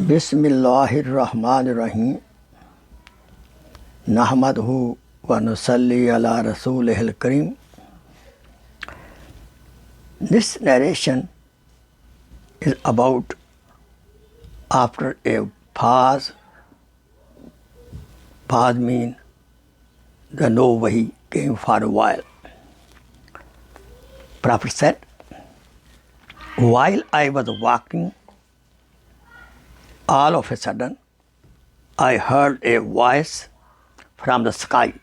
बिस्मिल्लाहिर्रहमानिर्रहीम नहमदहु व नुसल्ली अला रसूलिहिल करीम. This narration is about after a pause. Pause means the no wahi came for a while. Prophet said, while I was walking, all of a sudden, I heard a voice from the sky.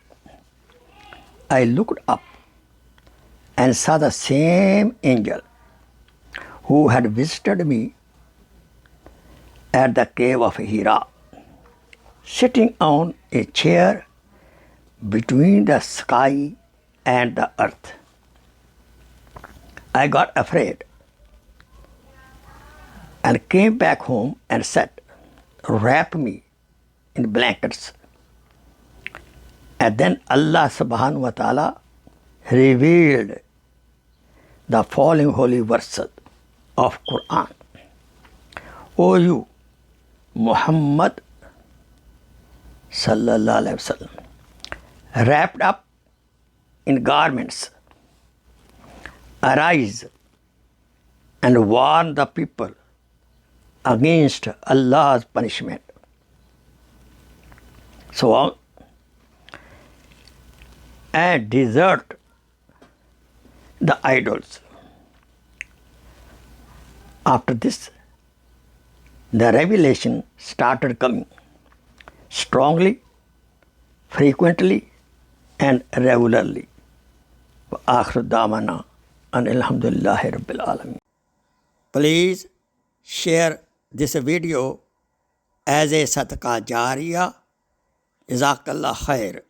I looked up and saw the same angel who had visited me at the cave of Hira, sitting on a chair between the sky and the earth. I got afraid and came back home and said, wrap me in blankets. And then Allah subhanahu wa ta'ala revealed the following holy verses of Quran. O you, Muhammad sallallahu alaihi wasallam, wrapped up in garments, arise and warn the people against Allah's punishment. So on, and desert the idols. After this, the revelation started coming strongly, frequently, and regularly. وآخر دعوانا أن الحمد لله رب العالمين. Please share this video as a sadaqah jariyah. Jazakallah khair.